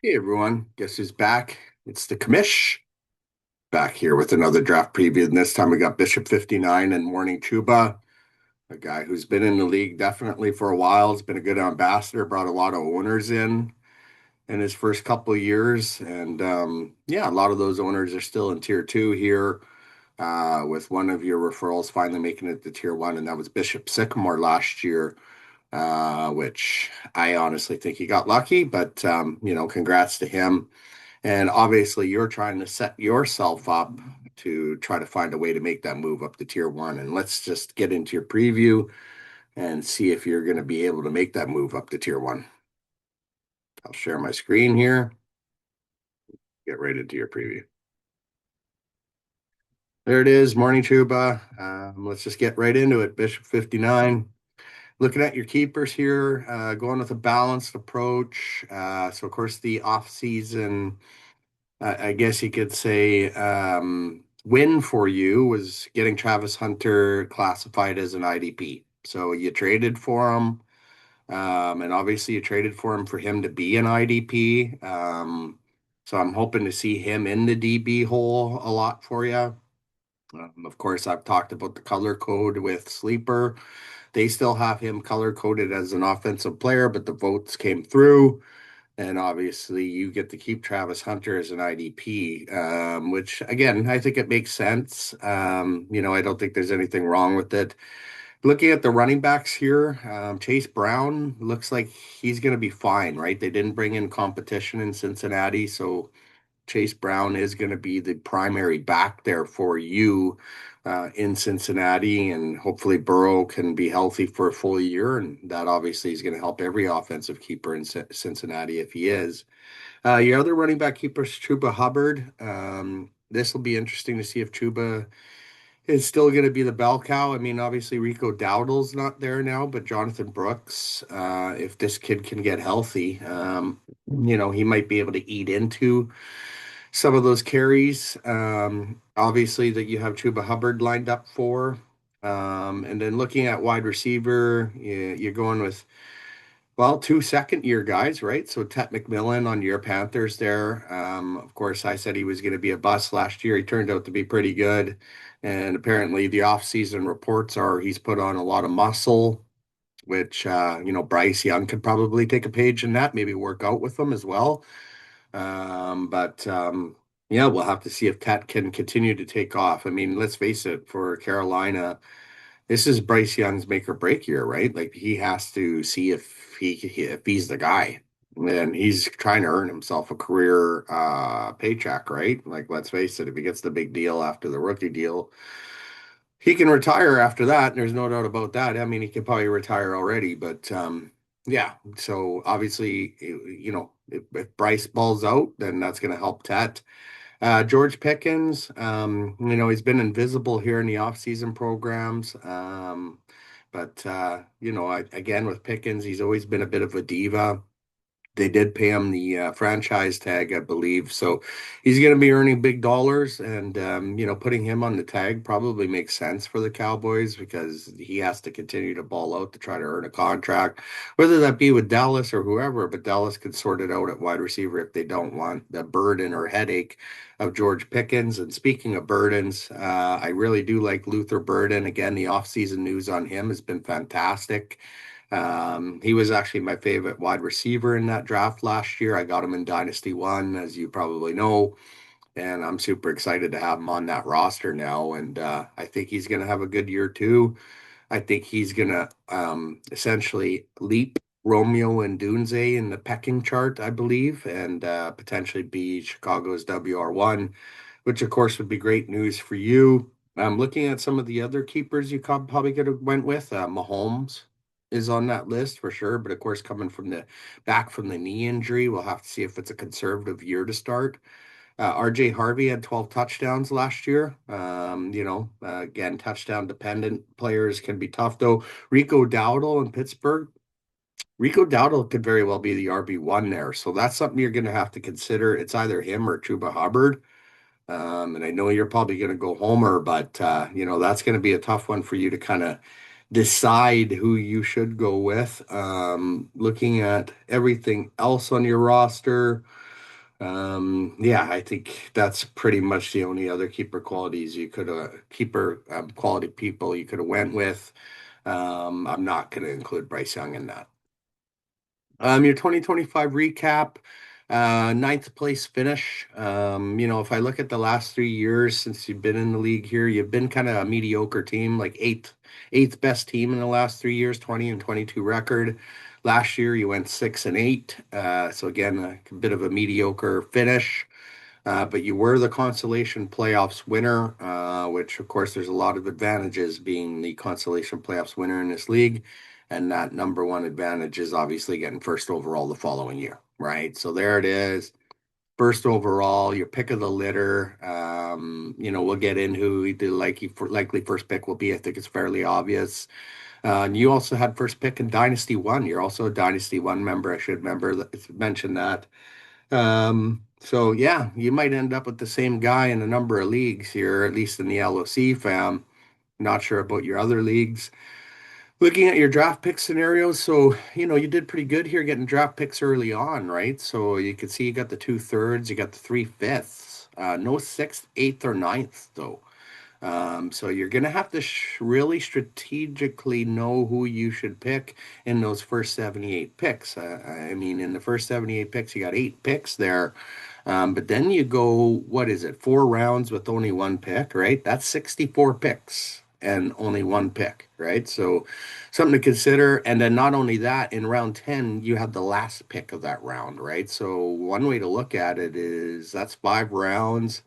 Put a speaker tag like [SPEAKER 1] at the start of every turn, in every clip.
[SPEAKER 1] Hey everyone, guess who's back? It's the commish back here with another draft preview. And this time we got Bishop 59 and Morning Chuba, a guy who's been in the league definitely for a while. Has been a good ambassador, brought a lot of owners in his first couple of years. And yeah, a lot of those owners are still in tier two here, with one of your referrals finally making it to tier one, and that was Bishop Sycamore last year. Which I honestly think he got lucky, but congrats to him. And obviously, you're trying to set yourself up to try to find a way to make that move up to tier one. And let's just get into your preview and see if you're going to be able to make that move up to tier one. I'll share my screen here, get right into your preview. There it is, Morning Chuba. Let's just get right into it. Bishop 59. Looking at your keepers here, going with a balanced approach. So, of course, the off season, I guess you could say, win for you was getting Travis Hunter classified as an IDP. So you traded for him, and obviously you traded for him to be an IDP. So I'm hoping to see him in the DB hole a lot for you. Of course, I've talked about the color code with Sleeper. They still have him color coded as an offensive player, but the votes came through. And obviously, you get to keep Travis Hunter as an IDP, which again, I think it makes sense. I don't think there's anything wrong with it. Looking at the running backs here, Chase Brown looks like he's going to be fine, right? They didn't bring in competition in Cincinnati, so Chase Brown is going to be the primary back there for you in Cincinnati, and hopefully Burrow can be healthy for a full year, and that obviously is going to help every offensive keeper in Cincinnati if he is. Your other running back keeper is Chuba Hubbard. This will be interesting to see if Chuba is still going to be the bell cow. I mean, obviously Rico Dowdle's not there now, but Jonathan Brooks, if this kid can get healthy, he might be able to eat into some of those carries. Obviously, that you have Chuba Hubbard lined up for. And then looking at wide receiver, you're going with, well, two second year guys, right? So Tet McMillan on your Panthers there. Of course, I said he was going to be a bust last year. He turned out to be pretty good. And apparently, the offseason reports are he's put on a lot of muscle, which, Bryce Young could probably take a page in that, maybe work out with them as well. But yeah, we'll have to see if Tet can continue to take off. I mean, let's face it, for Carolina, this is Bryce Young's make or break year, right? Like he has to see if he's the guy. And he's trying to earn himself a career paycheck, right? Like, let's face it, if he gets the big deal after the rookie deal, he can retire after that. There's no doubt about that. I mean, he could probably retire already, but yeah. So obviously, if Bryce balls out, then that's going to help Tet. George Pickens, he's been invisible here in the offseason programs. But again, with Pickens, he's always been a bit of a diva. They did pay him the franchise tag, I believe. So he's going to be earning big dollars. And, putting him on the tag probably makes sense for the Cowboys because he has to continue to ball out to try to earn a contract, whether that be with Dallas or whoever. But Dallas could sort it out at wide receiver if they don't want the burden or headache of George Pickens. And speaking of burdens, I really do like Luther Burden. Again, the offseason news on him has been fantastic. He was actually my favorite wide receiver in that draft last year. I got him in Dynasty One, as you probably know, and I'm super excited to have him on that roster now. And I think he's going to have a good year too. I think he's going to essentially leap Romeo and Dunze in the pecking chart, I believe, and potentially be Chicago's WR1, which of course would be great news for you. I'm looking at some of the other keepers you probably could have went with. Mahomes is on that list for sure, but of course, coming from the back from the knee injury, we'll have to see if it's a conservative year to start. RJ Harvey had 12 touchdowns last year. Again, touchdown dependent players can be tough though. Rico Dowdle in Pittsburgh. Rico Dowdle could very well be the RB1 there. So that's something you're going to have to consider. It's either him or Chuba Hubbard. And I know you're probably going to go Homer, but that's going to be a tough one for you to kind of decide who you should go with. Looking at everything else on your roster, Yeah, I think that's pretty much the only other keeper qualities you could keeper quality people you could have went with. I'm not going to include Bryce Young in that. Your 2025 recap, ninth place finish. If I look at the last 3 years since you've been in the league here, you've been kind of a mediocre team, like eighth best team in the last 3 years, 20 and 22 record. Last year you went 6 and 8. So again, a bit of a mediocre finish. But you were the consolation playoffs winner, which of course there's a lot of advantages being the consolation playoffs winner in this league. And that number one advantage is obviously getting first overall the following year, right? So there it is. First overall, your pick of the litter. We'll get in who the likely first pick will be. I think it's fairly obvious. And you also had first pick in Dynasty One. You're also a Dynasty One member. I should mention that. So yeah, you might end up with the same guy in a number of leagues here, at least in the LOC fam. Not sure about your other leagues. Looking at your draft pick scenarios, so you did pretty good here getting draft picks early on, right? So you can see you got the 2/3, you got the 3/5, no sixth, eighth, or ninth though. So you're going to have to really strategically know who you should pick in those first 78 picks. I mean, in the first 78 picks, you got 8 picks there. But then you go, what is it, 4 rounds with only one pick, right? That's 64 picks and only one pick, right? So something to consider. And then not only that, in round 10, you have the last pick of that round, right? So one way to look at it is that's 5 rounds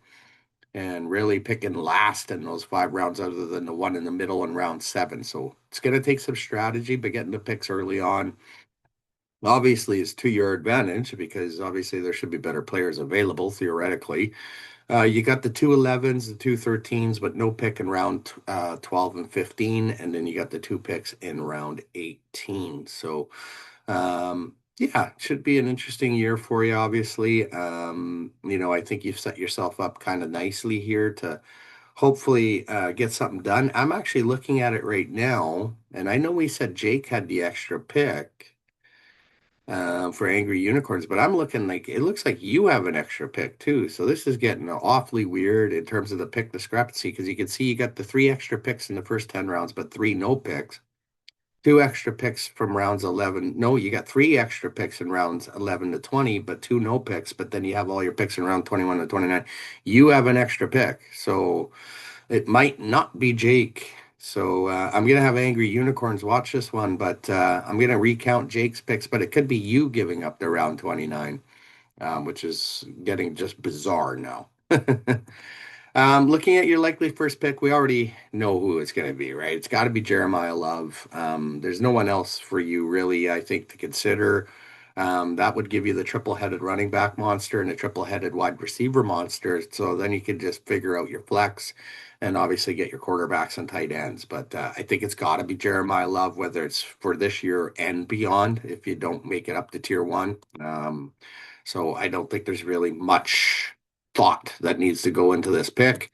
[SPEAKER 1] and really picking last in those 5 rounds other than the one in the middle in round 7. So it's going to take some strategy, but getting the picks early on obviously is to your advantage because obviously there should be better players available theoretically. You got the 2/11s, the 2/13s, but no pick in round 12 and 15. And then you got the 2 picks in round 18. So yeah, it should be an interesting year for you, obviously. I think you've set yourself up kind of nicely here to hopefully get something done. I'm actually looking at it right now, and I know we said Jake had the extra pick for Angry Unicorns, but I'm looking like it looks like you have an extra pick too. So this is getting awfully weird in terms of the pick discrepancy because you can see you got the 3 extra picks in the first 10 rounds, but 3 no picks. 2 extra picks from rounds 11. No, you got 3 extra picks in rounds 11 to 20, but 2 no picks. But then you have all your picks in round 21 to 29. You have an extra pick. So it might not be Jake. So I'm going to have Angry Unicorns watch this one, but I'm going to recount Jake's picks, but it could be you giving up the round 29, which is getting just bizarre now. Looking at your likely first pick, we already know who it's going to be, right? It's got to be Jeremiah Love. There's no one else for you, really, I think, to consider. That would give you the triple-headed running back monster and a triple-headed wide receiver monster. So then you can just figure out your flex and obviously get your quarterbacks and tight ends. But I think it's got to be Jeremiah Love, whether it's for this year and beyond, if you don't make it up to tier one. So I don't think there's really much thought that needs to go into this pick.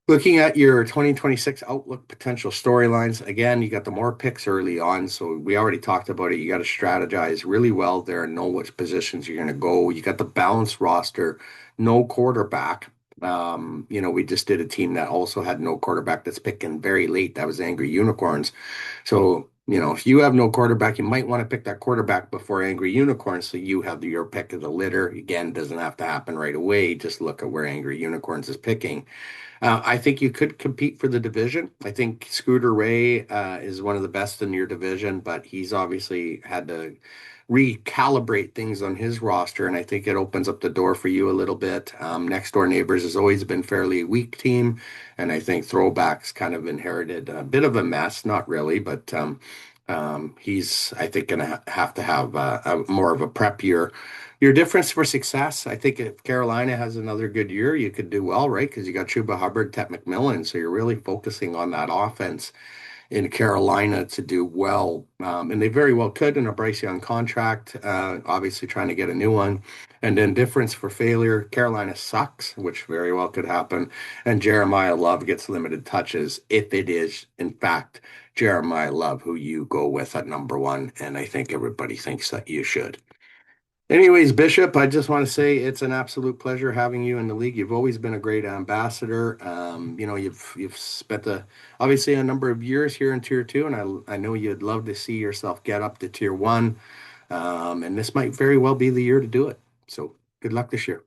[SPEAKER 1] Looking at your 2026 outlook potential storylines, again, you got the more picks early on. So we already talked about it. You got to strategize really well there and know which positions you're going to go. You got the balanced roster, no quarterback. We just did a team that also had no quarterback that's picking very late. That was Angry Unicorns. So, if you have no quarterback, you might want to pick that quarterback before Angry Unicorns so you have your pick of the litter. Again, doesn't have to happen right away. Just look at where Angry Unicorns is picking. I think you could compete for the division. I think Scooter Ray is one of the best in your division, but he's obviously had to recalibrate things on his roster, and I think it opens up the door for you a little bit. Next Door Neighbors has always been fairly weak team, and I think Throwbacks kind of inherited a bit of a mess, not really, but he's, I think, going to have a more of a prep year. Your difference for success, I think if Carolina has another good year, you could do well, right? Because you got Chuba Hubbard, Ted McMillan. So you're really focusing on that offense in Carolina to do well. And they very well could in a Bryce Young contract, obviously trying to get a new one. And then difference for failure, Carolina sucks, which very well could happen. And Jeremiah Love gets limited touches if it is, in fact, Jeremiah Love who you go with at number one. And I think everybody thinks that you should. Anyways, Bishop, I just want to say it's an absolute pleasure having you in the league. You've always been a great ambassador. You've spent obviously a number of years here in Tier Two, and I know you'd love to see yourself get up to Tier One. And this might very well be the year to do it. So good luck this year.